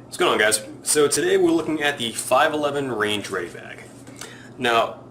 What's going on, guys? So today we're looking at the 511 Range Ready bag. Now,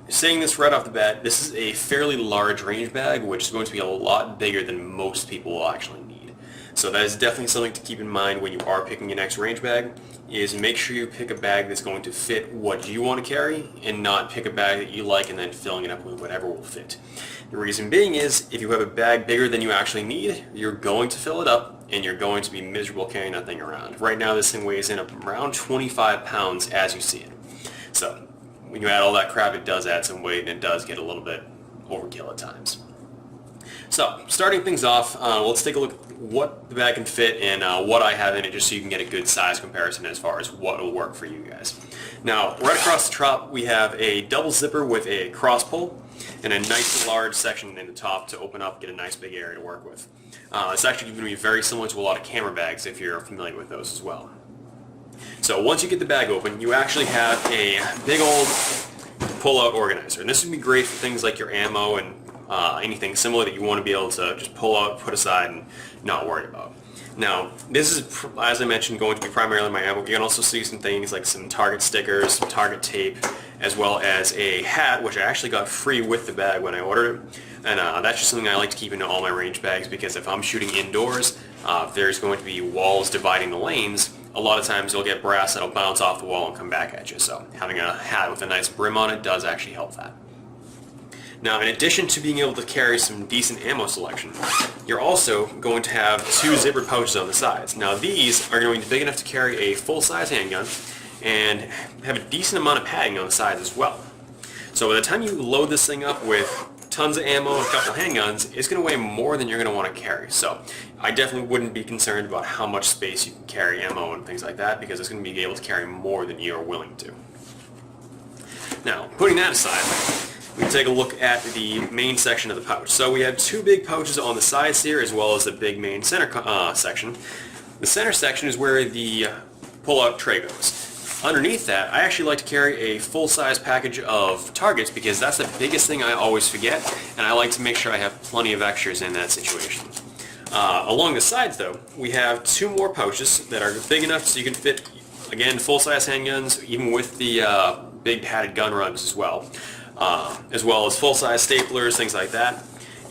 saying this right off the bat, this is a fairly large range bag, which is going to be a lot bigger than most people will actually need. So that is definitely something to keep in mind when you are picking your next range bag, is make sure you pick a bag that's going to fit what you want to carry and not pick a bag that you like and then filling it up with whatever will fit. The reason being is if you have a bag bigger than you actually need, you're going to fill it up and you're going to be miserable carrying that thing around. Right now this thing weighs in around 25 pounds as you see it. So when you add all that crap, it does add some weight and it does get a little bit overkill at times. So starting things off, let's take a look at what the bag can fit and what I have in it, just so you can get a good size comparison as far as what will work for you guys. Now, right across the top we have a double zipper with a cross pull and a nice large section in the top to open up, get a nice big area to work with. It's actually going to be very similar to a lot of camera bags if you're familiar with those as well. So once you get the bag open, you actually have a big old pull-out organizer, and this would be great for things like your ammo and anything similar that you want to be able to just pull out, put aside, and not worry about. Now, this is, as I mentioned, going to be primarily my ammo. You can also see some things like some Target stickers, some Target tape, as well as a hat, which I actually got free with the bag when I ordered it. And that's just something I like to keep in all my range bags, because if I'm shooting indoors, there's going to be walls dividing the lanes. A lot of times you'll get brass that'll bounce off the wall and come back at you. So having a hat with a nice brim on it does actually help that. Now, in addition to being able to carry some decent ammo selection, you're also going to have two zippered pouches on the sides. Now, these are going to be big enough to carry a full-size handgun and have a decent amount of padding on the sides as well. So by the time you load this thing up with tons of ammo and a couple handguns, it's going to weigh more than you're going to want to carry. So I definitely wouldn't be concerned about how much space you can carry ammo and things like that, because it's going to be able to carry more than you're willing to. Now, putting that aside, we take a look at the main section of the pouch. So we have two big pouches on the sides here, as well as the big main center section. The center section is where the pull-out tray goes. Underneath that, I actually like to carry a full-size package of targets, because that's the biggest thing I always forget, and I like to make sure I have plenty of extras in that situation. Along the sides, though, we have two more pouches that are big enough so you can fit, again, full-size handguns, even with the big padded gun runs as well as full-size staplers, things like that.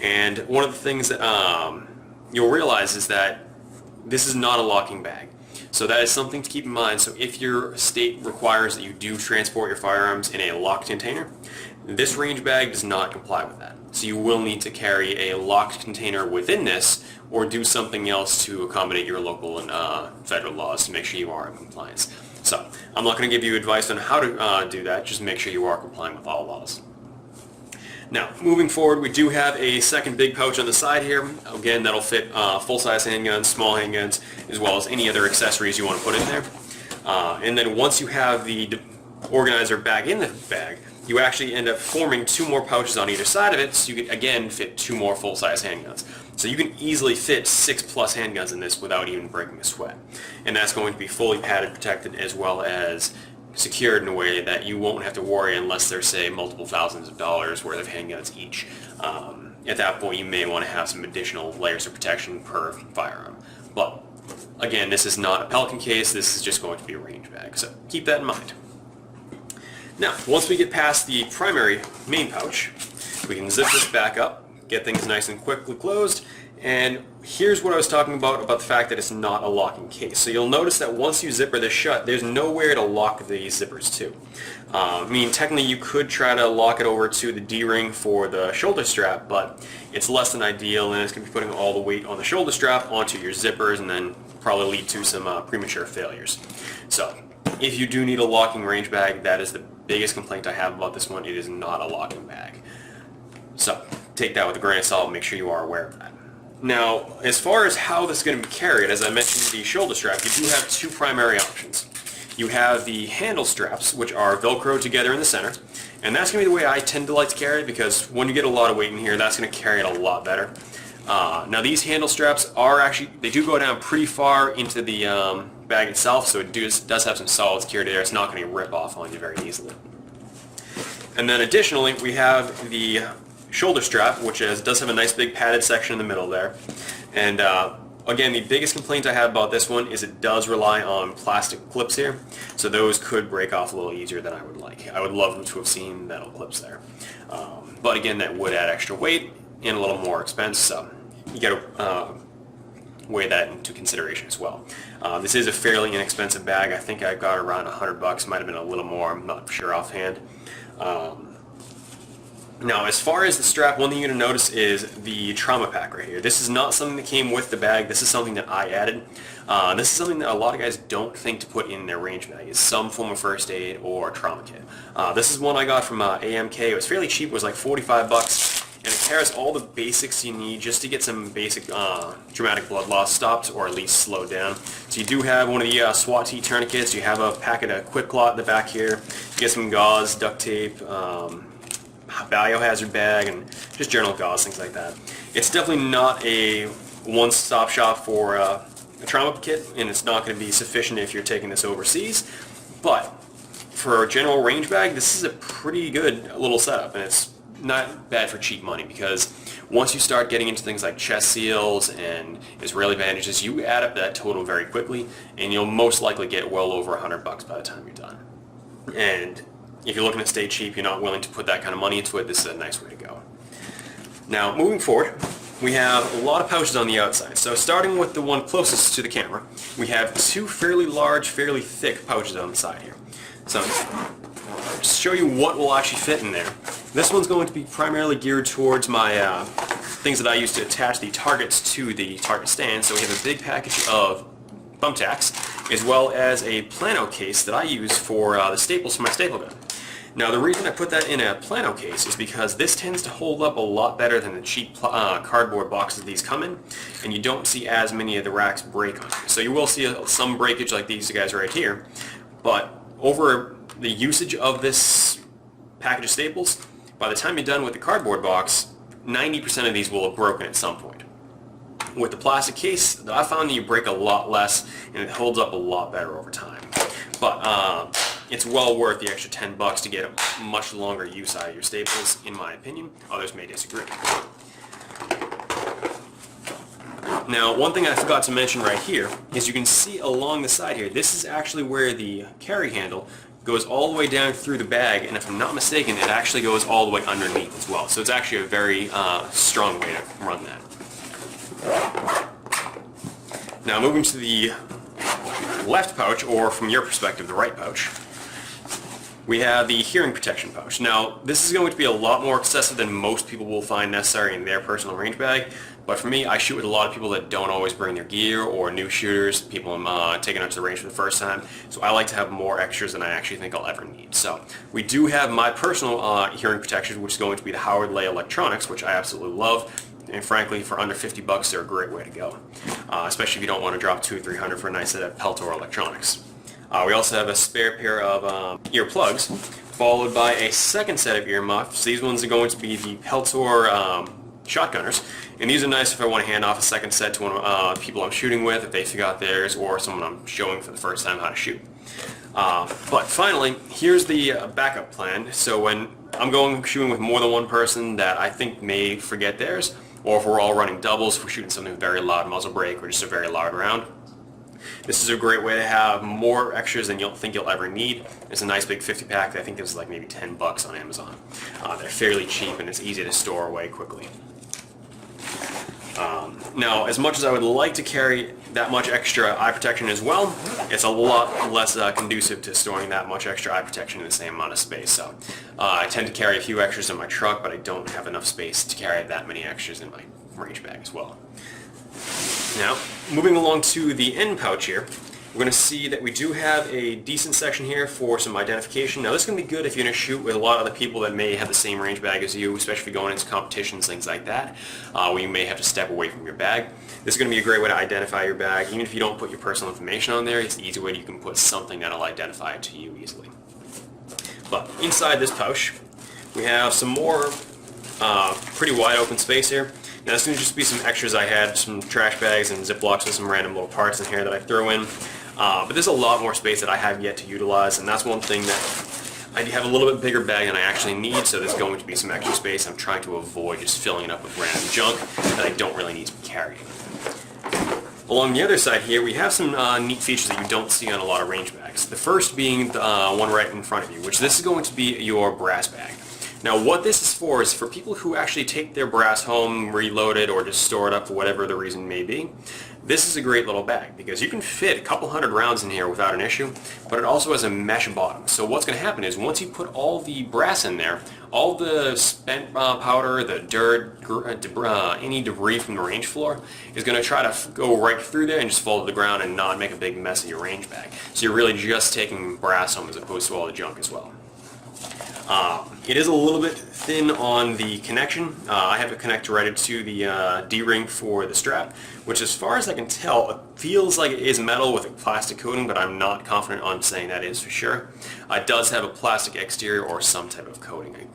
And one of the things that you'll realize is that this is not a locking bag. So that is something to keep in mind. So if your state requires that you do transport your firearms in a locked container, this range bag does not comply with that. So you will need to carry a locked container within this, or do something else to accommodate your local and federal laws to make sure you are in compliance. So I'm not going to give you advice on how to do that, just make sure you are complying with all laws. Now, moving forward, we do have a second big pouch on the side here. Again, that'll fit full-size handguns, small handguns, as well as any other accessories you want to put in there. And then once you have the organizer back in the bag, you actually end up forming two more pouches on either side of it, so you can again fit two more full-size handguns. So you can easily fit 6+ handguns in this without even breaking a sweat. And that's going to be fully padded, protected, as well as secured in a way that you won't have to worry unless there's, say, multiple thousands of dollars worth of handguns each. At that point, you may want to have some additional layers of protection per firearm. But again, this is not a Pelican case, this is just going to be a range bag, so keep that in mind. Now, once we get past the primary main pouch, we can zip this back up, get things nice and quickly closed, and here's what I was talking about the fact that it's not a locking case. So you'll notice that once you zipper this shut, there's nowhere to lock these zippers to. I mean, technically you could try to lock it over to the D-ring for the shoulder strap, but it's less than ideal, and it's going to be putting all the weight on the shoulder strap onto your zippers, and then probably lead to some premature failures. So if you do need a locking range bag, that is the biggest complaint I have about this one. It is not a locking bag. So take that with a grain of salt, make sure you are aware of that. Now, as far as how this is going to be carried, as I mentioned, the shoulder strap, you do have two primary options. You have the handle straps, which are Velcro together in the center, and that's going to be the way I tend to like to carry it, because when you get a lot of weight in here, that's going to carry it a lot better. Now, these handle straps are actually, they do go down pretty far into the bag itself, so it does have some solid security there. It's not going to rip off on you very easily. And then additionally, we have the shoulder strap, which does have a nice big padded section in the middle there. And Again, the biggest complaint I have about this one is it does rely on plastic clips here, so those could break off a little easier than I would like. I would love to have seen metal clips there. But again, that would add extra weight and a little more expense, so you got to weigh that into consideration as well. This is a fairly inexpensive bag. I think I got around $100, might have been a little more, I'm not sure offhand. Now, as far as the strap, one thing you're going to notice is the trauma pack right here. This is not something that came with the bag. This is something that I added. This is something that a lot of guys don't think to put in their range bag. It's some form of first aid or trauma kit. This is one I got from AMK. It was fairly cheap. It was like $45. And it carries all the basics you need just to get some basic dramatic blood loss stopped or at least slowed down. So you do have one of the SWAT T tourniquets. You have a packet of Quick Clot in the back here. You get some gauze, duct tape, biohazard bag, and just general gauze, things like that. It's definitely not a one-stop shop for a trauma kit, and it's not going to be sufficient if you're taking this overseas. But for a general range bag, this is a pretty good little setup, and it's not bad for cheap money, because once you start getting into things like chest seals and Israeli bandages, you add up that total very quickly, and you'll most likely get well over $100 by the time you're done. And if you're looking to stay cheap, you're not willing to put that kind of money into it, this is a nice way to go. Now, moving forward, we have a lot of pouches on the outside. So starting with the one closest to the camera, we have two fairly large, fairly thick pouches on the side here. So I'll just show you what will actually fit in there. This one's going to be primarily geared towards my things that I use to attach the targets to the target stand. So we have a big package of thumbtacks, as well as a plano case that I use for the staples for my staple gun. Now, the reason I put that in a plano case is because this tends to hold up a lot better than the cheap cardboard boxes these come in, and you don't see as many of the racks break on you. So you will see some breakage like these guys right here, but over the usage of this package of staples, by the time you're done with the cardboard box, 90% of these will have broken at some point. With the plastic case, I found that you break a lot less, and it holds up a lot better over time. But it's well worth the extra $10 to get a much longer use out of your staples, in my opinion. Others may disagree. Now, one thing I forgot to mention right here is you can see along the side here, this is actually where the carry handle goes all the way down through the bag, and if I'm not mistaken, it actually goes all the way underneath as well. So it's actually a very strong way to run that. Now, moving to the left pouch, or from your perspective, the right pouch, we have the hearing protection pouch. Now, this is going to be a lot more excessive than most people will find necessary in their personal range bag, but for me, I shoot with a lot of people that don't always bring their gear, or new shooters, people taking out to the range for the first time, so I like to have more extras than I actually think I'll ever need. So, we do have my personal hearing protection, which is going to be the Howard Lay Electronics, which I absolutely love. And frankly, for under $50, they're a great way to go, especially if you don't want to drop $200-300 for a nice set of Peltor electronics. We also have a spare pair of earplugs, followed by a second set of earmuffs. These ones are going to be the Peltor shotgunners, and these are nice if I want to hand off a second set to one of the people I'm shooting with, if they forgot theirs, or someone I'm showing for the first time how to shoot. But finally, here's the backup plan. So when I'm going shooting with more than one person that I think may forget theirs, or if we're all running doubles, if we're shooting something with very loud muzzle brake or just a very loud round, this is a great way to have more extras than you'll think you'll ever need. It's a nice big 50 pack. I think this is like maybe $10 on Amazon. They're fairly cheap, and it's easy to store away quickly. Now, as much as I would like to carry that much extra eye protection as well, it's a lot less conducive to storing that much extra eye protection in the same amount of space. So I tend to carry a few extras in my truck, but I don't have enough space to carry that many extras in my range bag as well. Now, moving along to the end pouch here, we're going to see that we do have a decent section here for some identification. Now, this is going to be good if you're going to shoot with a lot of other people that may have the same range bag as you, especially if you're going into competitions, things like that, where you may have to step away from your bag. This is going to be a great way to identify your bag. Even if you don't put your personal information on there, it's the easy way you can put something that'll identify it to you easily. But inside this pouch, we have some more pretty wide open space here. Now, this is going to just be some extras I had, some trash bags and Ziplocs with some random little parts in here that I throw in. But there's a lot more space that I have yet to utilize, and that's one thing that I have a little bit bigger bag than I actually need, so there's going to be some extra space. I'm trying to avoid just filling it up with random junk that I don't really need to be carrying. Along the other side here, we have some neat features that you don't see on a lot of range bags. The first being the one right in front of you, which this is going to be your brass bag. Now what this is for people who actually take their brass home, reload it, or just store it up for whatever the reason may be. This is a great little bag because you can fit a couple hundred rounds in here without an issue, but it also has a mesh bottom. So what's going to happen is once you put all the brass in there, all the spent powder, the dirt, any debris from the range floor is going to try to go right through there and just fall to the ground and not make a big mess of your range bag. So you're really just taking brass home as opposed to all the junk as well. It is a little bit thin on the connection. I have it connected right to the D-ring for the strap, which as far as I can tell, it feels like it is metal with a plastic coating, but I'm not confident on saying that is for sure. It does have a plastic exterior or some type of coating.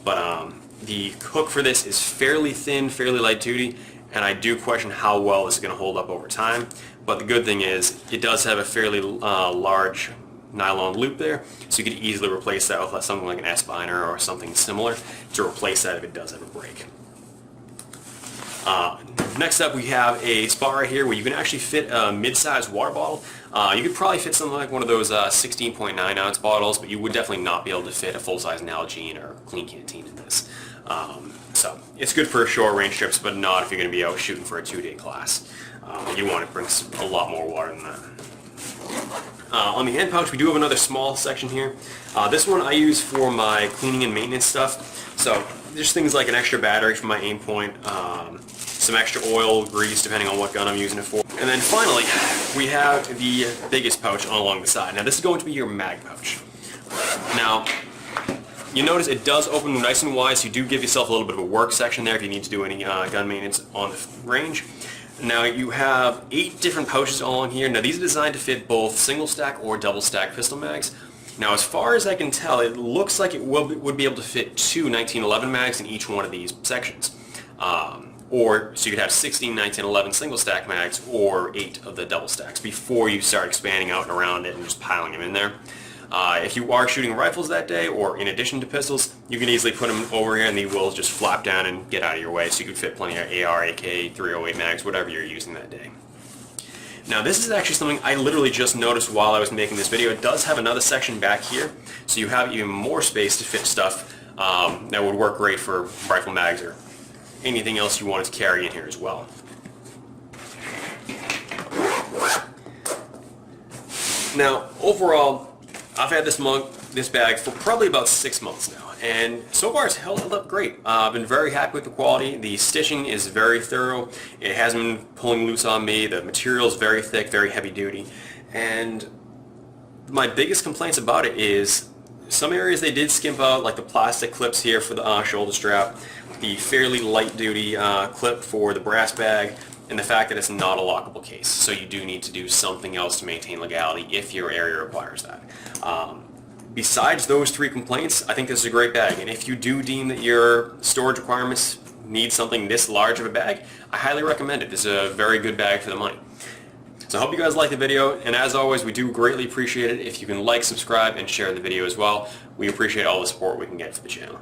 But the hook for this is fairly thin, fairly light duty, and I do question how well this is going to hold up over time. But the good thing is it does have a fairly large nylon loop there, so you could easily replace that with something like an S-binder or something similar to replace that if it does have a break. Next up we have a spot right here where you can actually fit a mid-sized water bottle. You could probably fit something like one of those 16.9 ounce bottles, but you would definitely not be able to fit a full-size Nalgene or Clean Canteen in this. So it's good for short range trips, but not if you're going to be out shooting for a 2-day class. You want to bring a lot more water than that. On the end pouch, we do have another small section here. This one I use for my cleaning and maintenance stuff. So there's things like an extra battery for my aim point, some extra oil, grease, depending on what gun I'm using it for. And then finally, we have the biggest pouch along the side. Now this is going to be your mag pouch. Now, you notice it does open nice and wide, so you do give yourself a little bit of a work section there if you need to do any gun maintenance on the range. Now you have 8 different pouches all in here. Now these are designed to fit both single stack or double stack pistol mags. Now as far as I can tell, it looks like it would be able to fit 2 1911 mags in each one of these sections. Or so you could have 16 1911 single stack mags or 8 of the double stacks before you start expanding out and around it and just piling them in there. If you are shooting rifles that day, or in addition to pistols, you can easily put them over here and they will just flap down and get out of your way, so you can fit plenty of AR, AK, 308 mags, whatever you're using that day. Now this is actually something I literally just noticed while I was making this video. It does have another section back here, so you have even more space to fit stuff that would work great for rifle mags or anything else you wanted to carry in here as well. Now overall, I've had this bag for probably about 6 months now, and so far it's held up great. I've been very happy with the quality. The stitching is very thorough. It hasn't been pulling loose on me. The material is very thick, very heavy duty, and my biggest complaints about it is some areas they did skimp out, like the plastic clips here for the shoulder strap, the fairly light duty clip for the brass bag, and the fact that it's not a lockable case. So you do need to do something else to maintain legality if your area requires that. Besides those 3 complaints, I think this is a great bag, and if you do deem that your storage requirements need something this large of a bag, I highly recommend it. This is a very good bag for the money. So I hope you guys liked the video, and as always, we do greatly appreciate it if you can like, subscribe, and share the video as well. We appreciate all the support we can get for the channel.